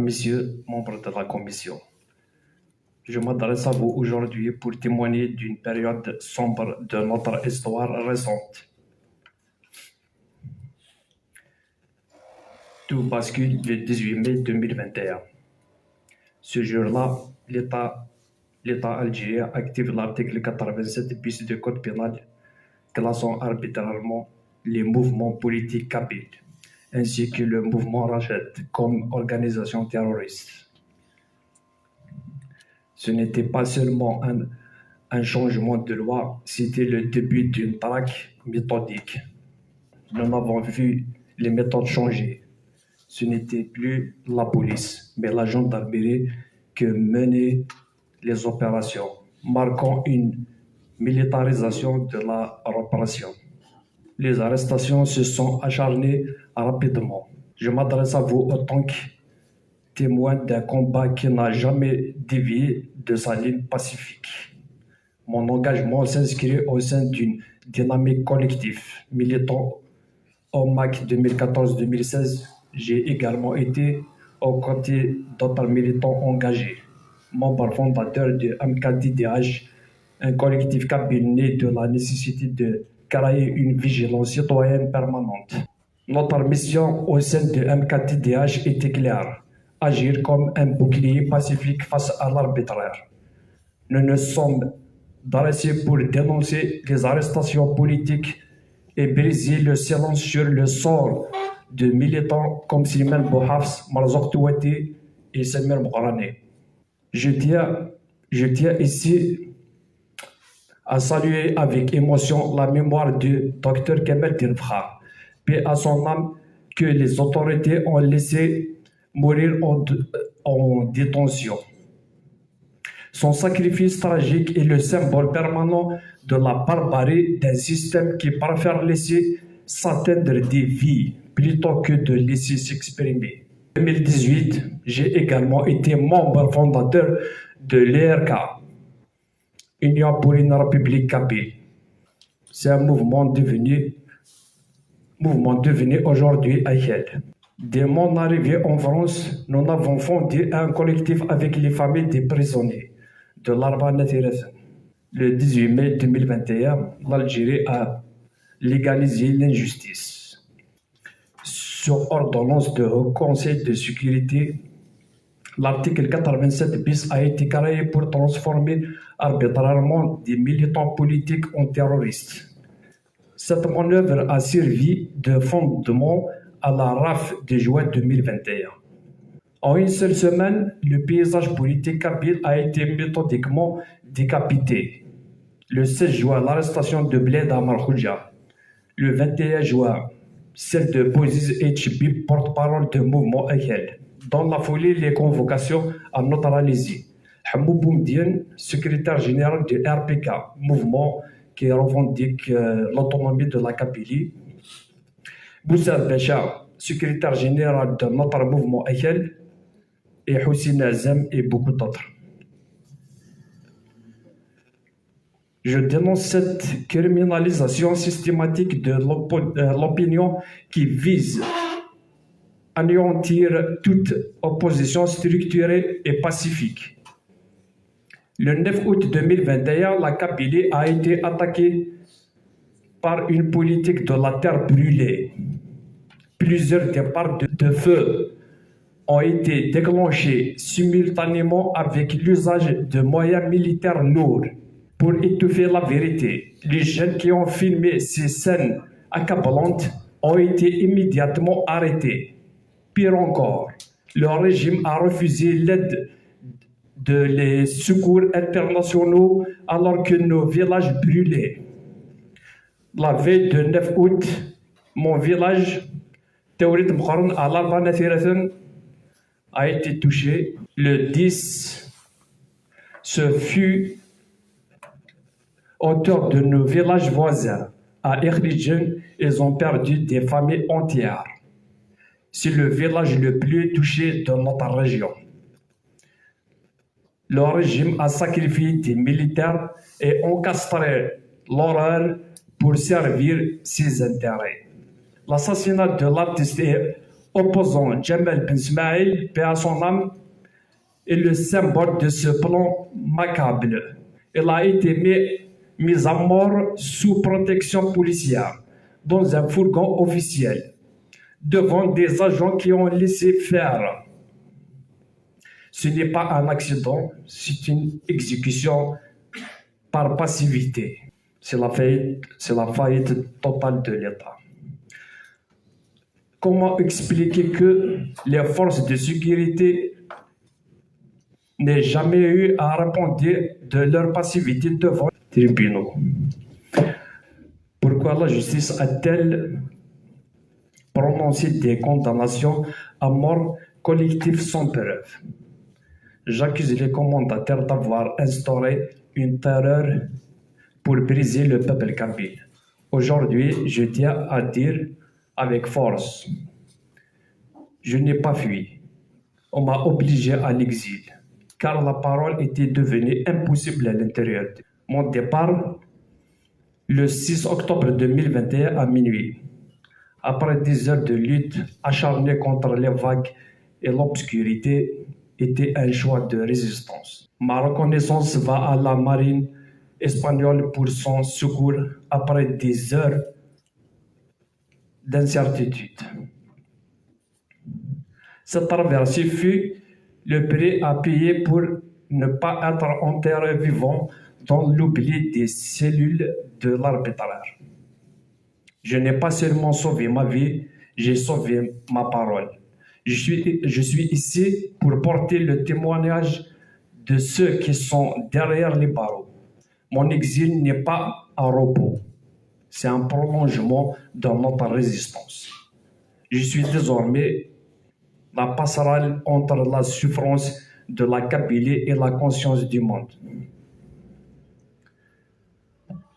messieurs, membres de la commission, je m'adresse à vous aujourd'hui pour témoigner d'une période sombre de notre histoire récente. Tout bascule le 18 mai 2021. Ce jour-là, l'État algérien active l'article 87 bis du Code pénal, classant arbitrairement les mouvements politiques kabyles, ainsi que le mouvement Rached comme organisation terroriste. Ce n'était pas seulement un changement de loi, c'était le début d'une traque méthodique. Nous avons vu les méthodes changer. Ce n'était plus la police, mais la gendarmerie qui menait les opérations, marquant une militarisation de la répression. Les arrestations se sont acharnées rapidement. Je m'adresse à vous en tant que témoin d'un combat qui n'a jamais dévié de sa ligne pacifique. Mon engagement s'inscrit au sein d'une dynamique collective. Militant au MAC 2014-2016, j'ai également été aux côtés d'autres militants engagés, membre fondateur de MKDDH, un collectif kabyle né de la nécessité de créer une vigilance citoyenne permanente. Notre mission au sein de MKDDH était claire: agir comme un bouclier pacifique face à l'arbitraire. Nous nous sommes dressés pour dénoncer les arrestations politiques et briser le silence sur le sort de militants comme Simen Bouhafs, Marzouk Touati et Samir Mouharani. Je tiens ici à saluer avec émotion la mémoire du Dr Kamel Dinfra, paix à son âme, que les autorités ont laissé mourir en détention. Son sacrifice tragique est le symbole permanent de la barbarie d'un système qui préfère laisser s'atteindre des vies plutôt que de laisser s'exprimer. En 2018, j'ai également été membre fondateur de l'ERK, Union pour une République kabyle. C'est un mouvement devenu aujourd'hui Ahel. Dès mon arrivée en France, nous avons fondé un collectif avec les familles des prisonniers de l'Arba Natirazen. Le 18 mai 2021, l'Algérie a légalisé l'injustice. Sur ordonnance du Haut Conseil de sécurité, l'article 87 bis a été créé pour transformer arbitrairement des militants politiques en terroristes. Cette manœuvre a servi de fondement à la RAF de juin 2021. En une seule semaine, le paysage politique kabyle a été méthodiquement décapité. Le 16 juin, l'arrestation de Bled Amar Khoudja. Le 21 juin, celle de Bouziz Etchbi, porte-parole du mouvement Ahel. Dans la foulée, les convocations à neutraliser. Hamou Boumdien, secrétaire général du RPK, mouvement qui revendique l'autonomie de la Kabylie. Boussar Bécha, secrétaire général de notre mouvement Ahel, et Houssine Azam et beaucoup d'autres. Je dénonce cette criminalisation systématique de l'opinion qui vise à anéantir toute opposition structurée et pacifique. Le 9 août 2021, la Kabylie a été attaquée par une politique de la terre brûlée. Plusieurs départs de feu ont été déclenchés simultanément avec l'usage de moyens militaires lourds pour étouffer la vérité. Les jeunes qui ont filmé ces scènes accablantes ont été immédiatement arrêtés. Pire encore, le régime a refusé l'aide des secours internationaux alors que nos villages brûlaient. La veille du 9 août, mon village, Tawrid Mkharan à l'Arba Natirazen, a été touché. Le 10, ce fut autour de nos villages voisins. À Erlijen, ils ont perdu des familles entières. C'est le village le plus touché de notre région. Le régime a sacrifié des militaires et encastré l'horreur pour servir ses intérêts. L'assassinat de l'artiste est opposant Djamel Ben Smaïl, paix à son âme, est le symbole de ce plan macabre. Il a été mis à mort sous protection policière dans un fourgon officiel devant des agents qui ont laissé faire. Ce n'est pas un accident, c'est une exécution par passivité. C'est la faillite totale de l'État. Comment expliquer que les forces de sécurité n'aient jamais eu à répondre de leur passivité devant les tribunaux? Pourquoi la justice a-t-elle prononcé des condamnations à mort collectives sans preuve? J'accuse les commandataires d'avoir instauré une terreur pour briser le peuple kabyle. Aujourd'hui, je tiens à dire avec force, je n'ai pas fui. On m'a obligé à l'exil, car la parole était devenue impossible à l'intérieur. Mon départ, le 6 octobre 2021 à minuit, après 10 heures de lutte acharnée contre les vagues et l'obscurité, était un choix de résistance. Ma reconnaissance va à la marine espagnole pour son secours après des heures d'incertitude. Cette traversée fut le prix à payer pour ne pas être enterré vivant dans l'oubli des cellules de l'arbitraire. Je n'ai pas seulement sauvé ma vie, j'ai sauvé ma parole. Je suis ici pour porter le témoignage de ceux qui sont derrière les barreaux. Mon exil n'est pas un repos, c'est un prolongement de notre résistance. Je suis désormais la passerelle entre la souffrance de la Kabylie et la conscience du monde.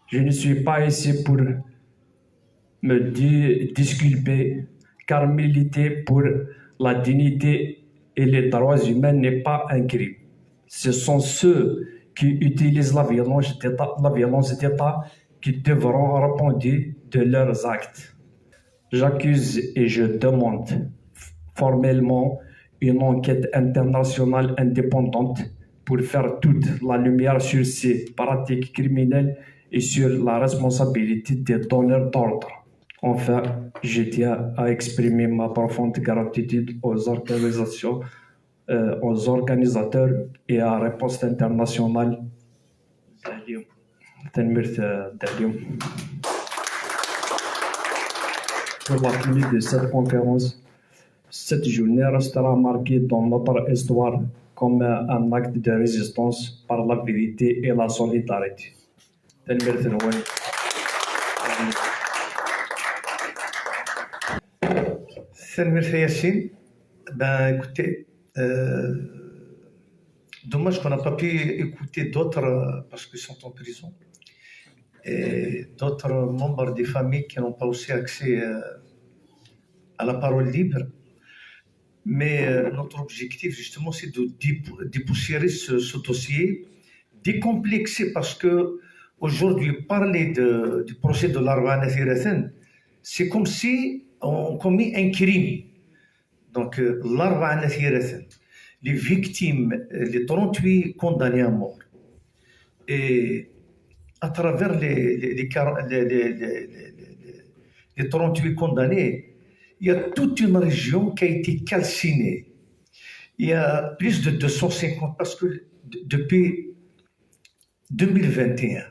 Je ne suis pas ici pour me disculper, car militer pour la dignité et les droits humains n'est pas un crime. Ce sont ceux qui utilisent la violence d'État qui devront répondre de leurs actes. J'accuse et je demande formellement une enquête internationale indépendante pour faire toute la lumière sur ces pratiques criminelles et sur la responsabilité des donneurs d'ordre. Enfin, je tiens à exprimer ma profonde gratitude aux organisateurs et à la Riposte internationale pour la tenue de cette conférence. Cette journée restera marquée dans notre histoire comme un acte de résistance par la vérité et la solidarité. Salut Yassine. Ben écoutez, dommage qu'on n'a pas pu écouter d'autres parce qu'ils sont en prison et d'autres membres des familles qui n'ont pas aussi accès à la parole libre. Mais notre objectif justement c'est de dépoussiérer ce dossier, décomplexer parce que aujourd'hui parler du procès de l'Arwa Nathirathan, c'est comme si on commis un crime. Donc, l'Arwa Nathirathan, les victimes, les 38 condamnés à mort, et à travers les 38 condamnés, il y a toute une région qui a été calcinée. Il y a plus de 250, parce que depuis 2021,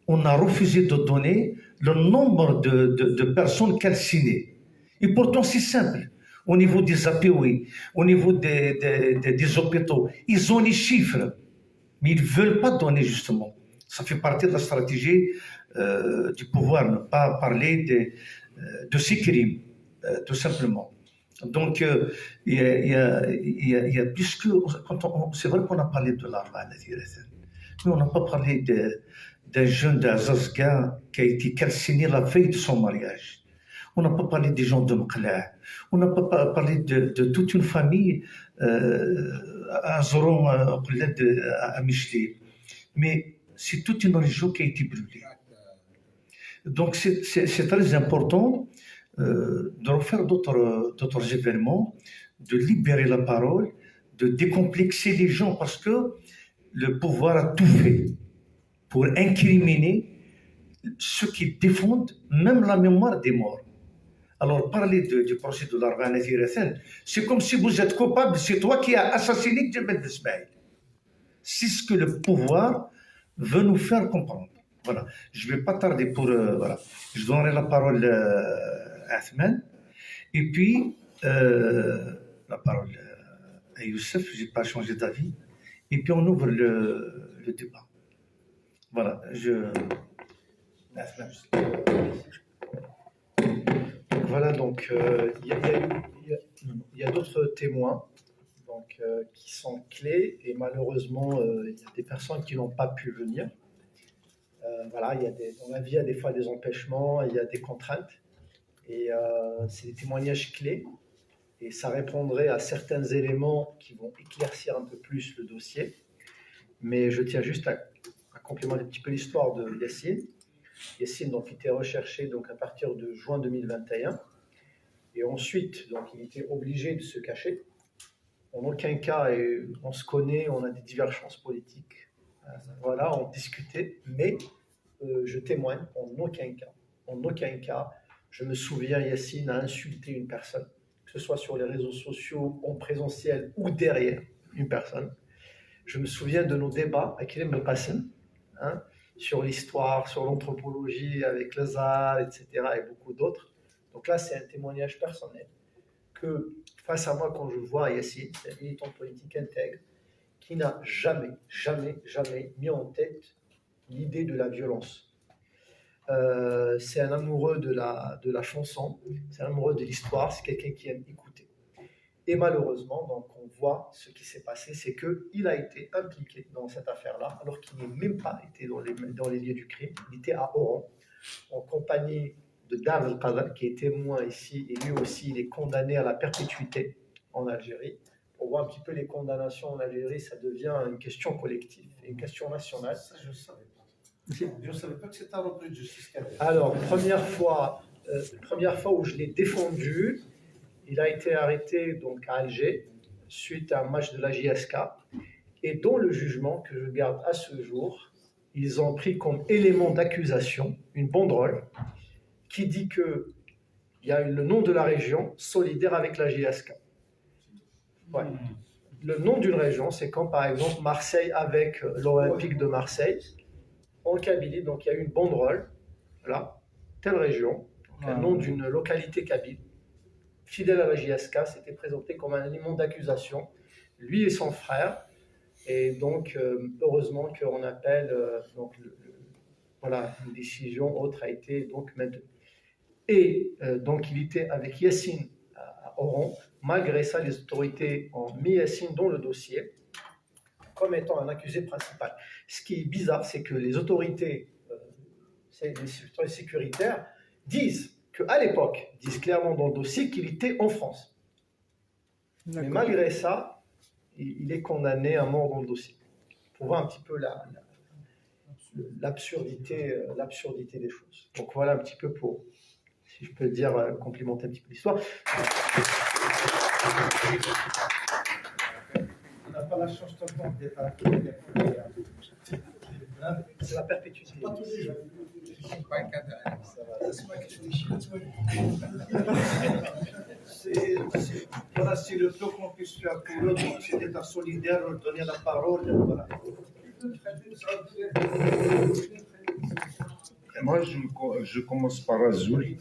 on a refusé de donner le nombre de personnes calcinées. Et pourtant, c'est simple. Au niveau des APOI, au niveau des hôpitaux, ils ont les chiffres, mais ils ne veulent pas donner justement. Ça fait partie de la stratégie du pouvoir, ne pas parler de ces crimes, tout simplement. Donc, il y a plus que... C'est vrai qu'on a parlé de l'Arwa Nathirathan, mais on n'a pas parlé d'un jeune d'Azazga qui a été calciné la veille de son mariage. On n'a pas parlé des gens de Mqla. On n'a pas parlé de toute une famille à Zoron, à Michli. Mais c'est toute une région qui a été brûlée. Donc c'est très important de refaire d'autres événements, de libérer la parole, de décomplexer les gens, parce que le pouvoir a tout fait pour incriminer ceux qui défendent même la mémoire des morts. Alors, parler du procès de l'Arba'a Tiratan, c'est comme si vous êtes coupable, c'est toi qui as assassiné Djebel Ismail. C'est ce que le pouvoir veut nous faire comprendre. Voilà. Je ne vais pas tarder pour. Voilà. Je donnerai la parole à Athman. Et puis, la parole à Youssef. Je n'ai pas changé d'avis. Et puis, on ouvre le débat. Voilà. Athman. Voilà, donc il y a d'autres témoins donc, qui sont clés et malheureusement il y a des personnes qui n'ont pas pu venir. Voilà, dans la vie il y a des fois des empêchements, il y a des contraintes et c'est des témoignages clés et ça répondrait à certains éléments qui vont éclaircir un peu plus le dossier. Mais je tiens juste à complémenter un petit peu l'histoire de Yassine. Yassine donc, était recherché donc, à partir de juin 2021. Et ensuite, donc, il était obligé de se cacher. En aucun cas, et on se connaît, on a des divergences politiques. Voilà, on discutait. Mais je témoigne, en aucun cas, je me souviens, Yassine a insulté une personne, que ce soit sur les réseaux sociaux, en présentiel ou derrière une personne. Je me souviens de nos débats à Kilim El Qassem, hein, sur l'histoire, sur l'anthropologie avec Lazare, etc. et beaucoup d'autres. Donc là, c'est un témoignage personnel que, face à moi, quand je vois Yassine, c'est un militant politique intègre qui n'a jamais, jamais, jamais mis en tête l'idée de la violence. C'est un amoureux de la chanson, c'est un amoureux de l'histoire, c'est quelqu'un qui aime écouter. Et malheureusement, donc, on voit ce qui s'est passé, c'est qu'il a été impliqué dans cette affaire-là, alors qu'il n'est même pas été dans les lieux du crime. Il était à Oran, en compagnie de Dar El-Qadar, qui est témoin ici, et lui aussi, il est condamné à la perpétuité en Algérie. On voit un petit peu les condamnations en Algérie, ça devient une question collective, une question nationale. Ça, je ne savais pas. Je ne savais pas que c'était un repris de justice. Alors, première fois où je l'ai défendu, il a été arrêté donc à Alger suite à un match de la JSK et dans le jugement que je garde à ce jour, ils ont pris comme élément d'accusation une banderole qui dit que il y a le nom de la région solidaire avec la JSK. Ouais. Le nom d'une région, c'est quand par exemple Marseille avec l'Olympique de Marseille en Kabylie, donc il y a une banderole, voilà, telle région, donc un nom d'une localité kabyle. Fidèle à la JSK, s'était présenté comme un élément d'accusation, lui et son frère. Et donc, heureusement qu'on appelle, voilà, une décision autre a été donc maintenue. Et donc, il était avec Yassine à Oran. Malgré ça, les autorités ont mis Yassine dans le dossier comme étant un accusé principal. Ce qui est bizarre, c'est que les autorités sécuritaires disent qu'à l'époque, disent clairement dans le dossier qu'il était en France. Mais malgré ça, il est condamné à mort dans le dossier. Pour voir un petit peu l'absurdité des choses. Donc voilà un petit peu pour, si je peux dire, complimenter un petit peu l'histoire. On n'a pas la chance de d'être à C'est la perpétuité. pas tous les jours. Voilà, c'est le peu qu'on puisse faire pour eux, donc c'est d'être solidaire, leur donner la parole. Voilà. Moi, je commence par Azul.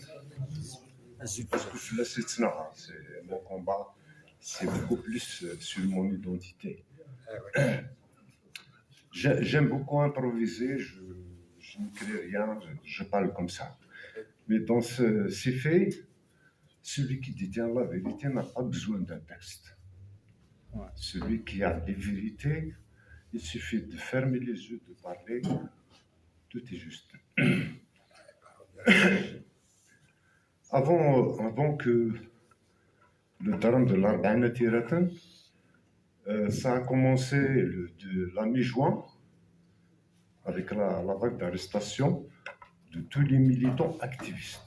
Parce que je laisse c'est mon combat, c'est beaucoup plus sur mon identité. J'aime beaucoup improviser, je n'écris rien, je parle comme ça. Mais dans ces faits, celui qui détient la vérité n'a pas besoin d'un texte. Celui qui a les vérités, il suffit de fermer les yeux, de parler, tout est juste. Avant que le drame de l'Arba'a Tiratan, ça a commencé de la mi-juin avec la vague d'arrestation de tous les militants activistes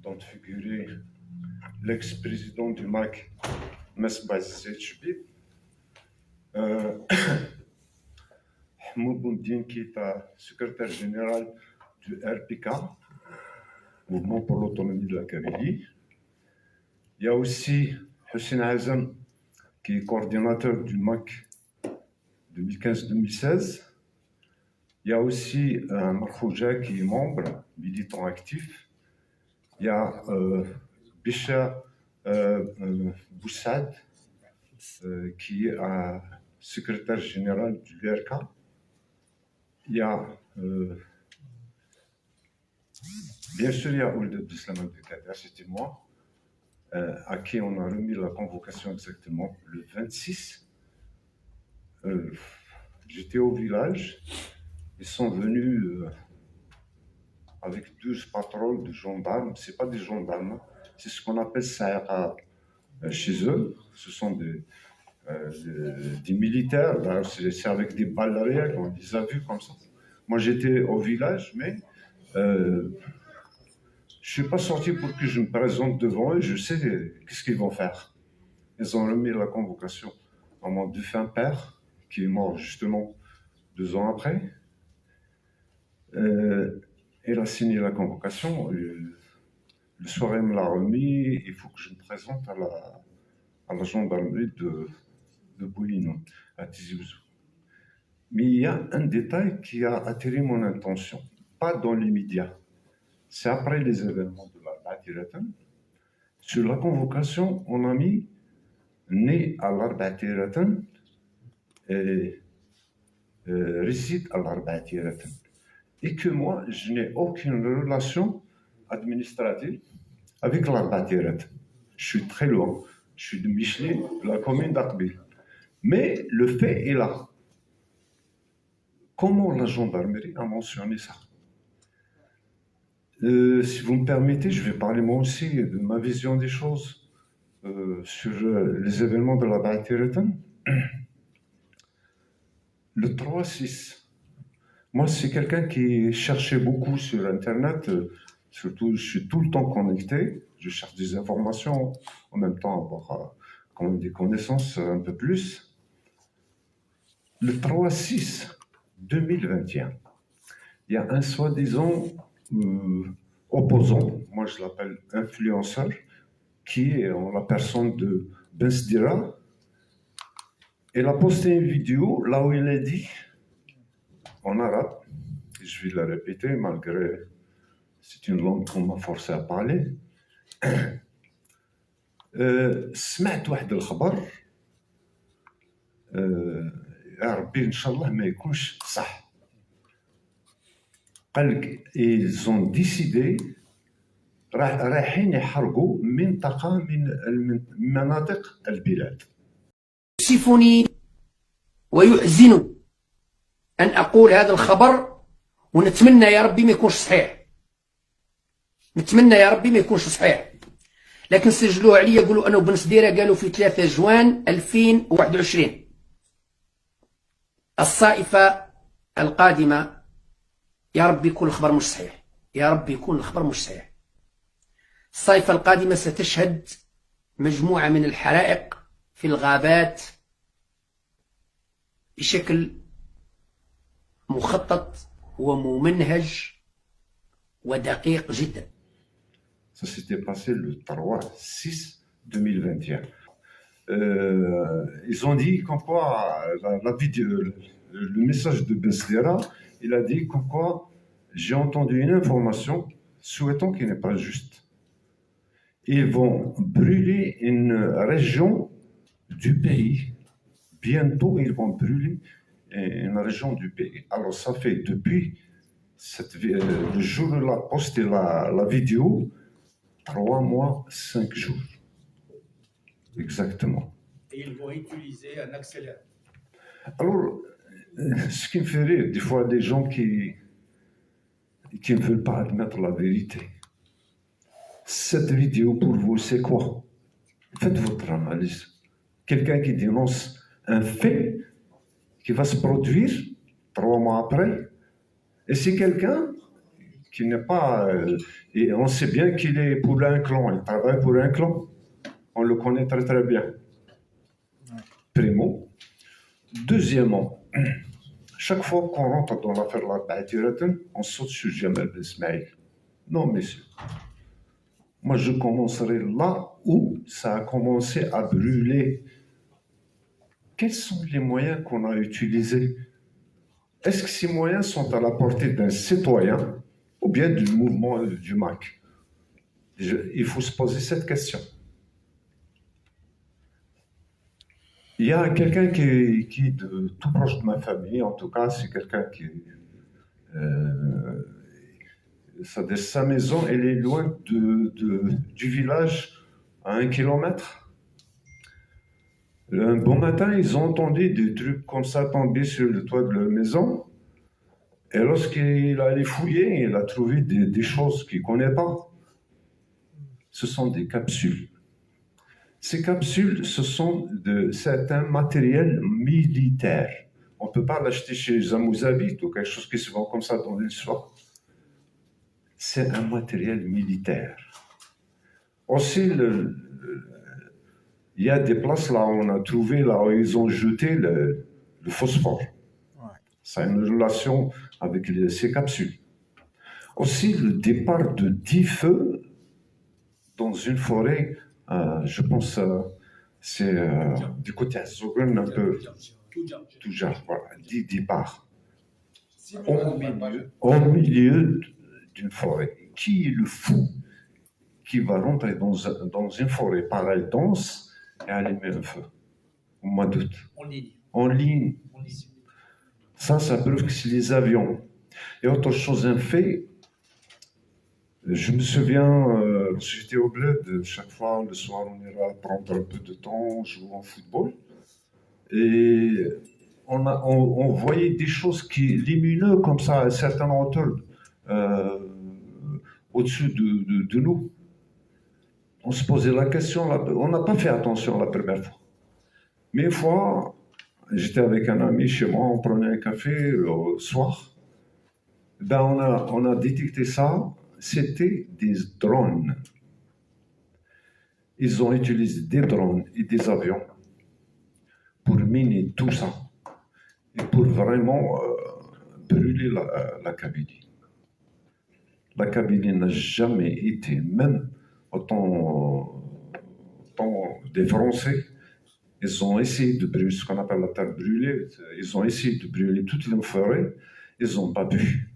dont figurait l'ex-président du MAC, Mesbah Zedchbib, Mahmoud Boumediene, qui est secrétaire général du RPK, Mouvement pour l'autonomie de la Kabylie. Il y a aussi Hussein Azam, qui est coordinateur du MAC 2015-2016. Il y a aussi Marfouja, qui est membre, militant actif. Il y a Bisha Boussad, qui est secrétaire général du l'URK. Il y a, bien sûr, il y a Ould Abdeslam Abdelkader, c'était moi, à qui on a remis la convocation exactement le 26. J'étais au village, ils sont venus avec 12 patrouilles de gendarmes. Ce n'est pas des gendarmes, c'est ce qu'on appelle Saïra chez eux. Ce sont des militaires, c'est avec des balles réelles, on les a vus comme ça. Moi j'étais au village, mais je ne suis pas sorti pour que je me présente devant eux, je sais qu'est-ce qu'ils vont faire. Ils ont remis la convocation à mon défunt père, qui est mort justement 2 ans après. Il a signé la convocation, le soir il me l'a remis, il faut que je me présente à la gendarmerie de Bouillon, à Tizi Ouzou. Mais il y a un détail qui a attiré mon attention, pas dans l'immédiat. C'est après les événements de l'Arba'a Tiratan. Sur la convocation, on a mis né à l'Arba'a Tiratan et réside à l'Arba'a Tiratan. Et que moi, je n'ai aucune relation administrative avec l'Arba'a Tiratan. Je suis très loin. Je suis de Michelet, de la commune d'Aqbil. Mais le fait est là. Comment la gendarmerie a mentionné ça? Si vous me permettez, je vais parler moi aussi de ma vision des choses sur les événements de l'Arba'a Tiratan. Le 3-6. Moi, c'est quelqu'un qui cherchait beaucoup sur Internet. Surtout, je suis tout le temps connecté. Je cherche des informations, en même temps avoir quand même des connaissances un peu plus. Le 3-6 2021, il y a un soi-disant opposant, moi je l'appelle influenceur, qui est en la personne de Ben Sdira. Il a posté une vidéo là où il a dit, en arabe, je vais la répéter malgré c'est une langue qu'on m'a forcé à parler. سمعت واحد الخبر يا ربي ان شاء الله ما يكونش صح. قال لك ils ont décidé رايحين يحرقوا منطقه من مناطق البلاد. يؤسفني ويحزن أن أقول هذا الخبر، ونتمنى يا ربي ما يكونش صحيح. نتمنى يا ربي ما يكونش صحيح، لكن سجلوه عليا يقولوا أنه بن سديرة قالوا في 3 جوان 2021 الصائفة القادمة. يا ربي يكون الخبر مش صحيح، يا ربي يكون الخبر مش صحيح. الصيفة القادمة ستشهد مجموعة من الحرائق في الغابات بشكل مخطط وممنهج ودقيق جدا. Ça s'était passé le 3-6-2021. Ils ont dit comme quoi la vidéo, le message de Ben Sdira, il a dit comme quoi j'ai entendu une information souhaitant qu'il n'est pas juste. Ils vont brûler une région du pays. Bientôt, ils vont brûler une région du pays. Alors, ça fait depuis le jour où il a posté la vidéo, 3 mois, 5 jours. Exactement. Et ils vont utiliser un accélérateur. Alors, ce qui me fait rire, des fois, des gens qui ne veulent pas admettre la vérité. Cette vidéo, pour vous, c'est quoi? Faites votre analyse. Quelqu'un qui dénonce un fait qui va se produire 3 mois après, et c'est quelqu'un qui n'est pas... et on sait bien qu'il est pour un clan, il travaille pour un clan. On le connaît très très bien. Primo. Deuxièmement, chaque fois qu'on rentre dans l'affaire de la Baïtiraten, on saute sur Jamal Ben Ismaïl. Non, messieurs. Moi, je commencerai là où ça a commencé à brûler. Quels sont les moyens qu'on a utilisés? Est-ce que ces moyens sont à la portée d'un citoyen ou bien du mouvement du MAC? Il faut se poser cette question. Il y a quelqu'un qui est tout proche de ma famille, en tout cas, c'est quelqu'un qui... sa maison, elle est loin du village, à 1 kilomètre. Un bon matin, ils ont entendu des trucs comme ça tomber sur le toit de leur maison. Et lorsqu'il allait fouiller, il a trouvé des choses qu'il ne connaît pas. Ce sont des capsules. Ces capsules, ce sont de certains matériels militaires. On ne peut pas l'acheter chez Zamouzabit ou quelque chose qui se vend comme ça dans l'histoire. C'est un matériel militaire. Aussi, il y a des places là où on a trouvé, là où ils ont jeté le phosphore. Ça a une relation avec ces capsules. Aussi, le départ de 10 feux dans une forêt, je pense c'est du côté à Zogun, un peu, Touja, voilà, 10 départs. Au milieu d'une forêt. Qui est le fou qui va rentrer dans une forêt pareille dense et allumer un feu au mois d'août? En ligne. Ça prouve que c'est les avions. Et autre chose, un fait, je me souviens, j'étais au bled, chaque fois, le soir, on ira prendre un peu de temps, jouer au football. Et on voyait des choses qui lumineuses comme ça, à certaines hauteurs, au-dessus de nous. On se posait la question, on n'a pas fait attention la première fois. Mais une fois, j'étais avec un ami chez moi, on prenait un café au soir. Ben on a détecté ça, c'était des drones. Ils ont utilisé des drones et des avions pour miner tout ça et pour vraiment brûler la Kabylie. La Kabylie n'a jamais été, même au temps des Français, ils ont essayé de brûler ce qu'on appelle la terre brûlée, ils ont essayé de brûler toutes les forêts, ils n'ont pas pu.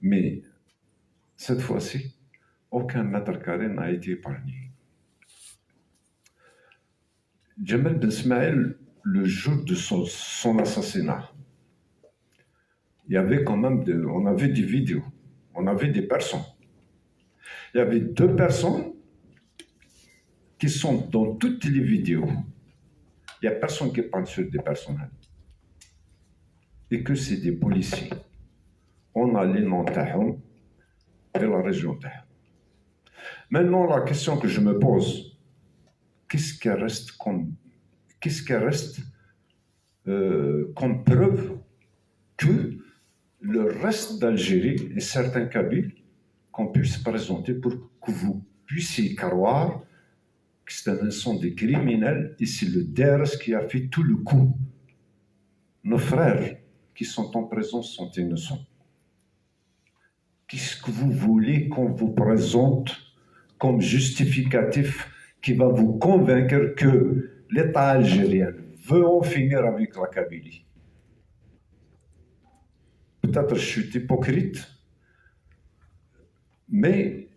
Mais cette fois-ci, aucun mètre carré n'a été épargné. Jamal Ben Ismaïl, le jour de son assassinat, il y avait quand même, on avait des vidéos, on avait des personnes. Il y avait 2 personnes qui sont dans toutes les vidéos. Il n'y a personne qui parle sur des personnels. Et que c'est des policiers. On a les noms Tahoum et la région Tahoum. Maintenant, la question que je me pose, qu'est-ce qui reste comme preuve que le reste d'Algérie et certains Kabyles qu'on puisse présenter pour que vous puissiez croire que ce sont des criminels et c'est le DRS qui a fait tout le coup. Nos frères qui sont en prison sont innocents. Qu'est-ce que vous voulez qu'on vous présente comme justificatif qui va vous convaincre que l'État algérien veut en finir avec la Kabylie? Peut-être je suis hypocrite, mais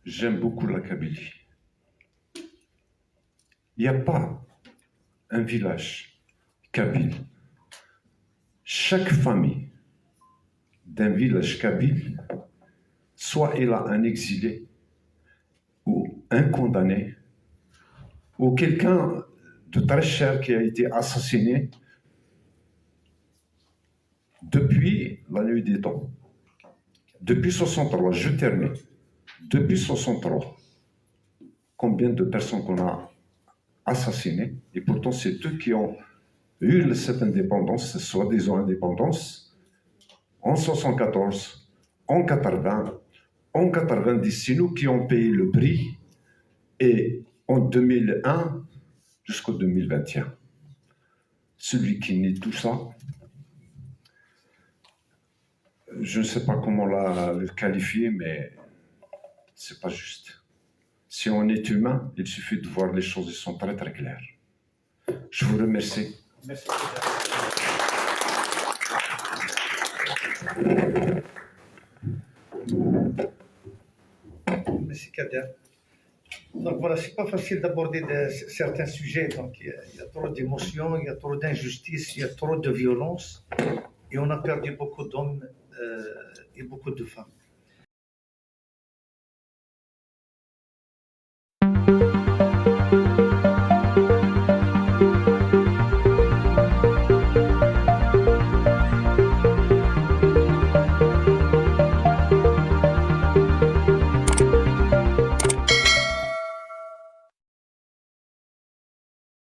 j'aime beaucoup la Kabylie. Il n'y a pas un village kabyle. Chaque famille d'un village kabyle, soit elle a un exilé, ou un condamné, ou quelqu'un de très cher qui a été assassiné depuis la nuit des temps. Depuis 63, je termine. Depuis 63, combien de personnes qu'on a assassinées, et pourtant c'est eux qui ont eu cette indépendance, soi-disant indépendance, en 74, en 80, en 90. C'est nous qui avons payé le prix. Et en 2001 jusqu'au 2021. Celui qui nie tout ça, je ne sais pas comment le qualifier, mais c'est pas juste. Si on est humain, il suffit de voir les choses, elles sont très très claires. Je vous remercie. Merci. Merci Kader. Donc voilà, c'est pas facile d'aborder certains sujets. Donc il y a trop d'émotions, il y a trop d'injustice, il y a trop de violence, et on a perdu beaucoup d'hommes et beaucoup de femmes.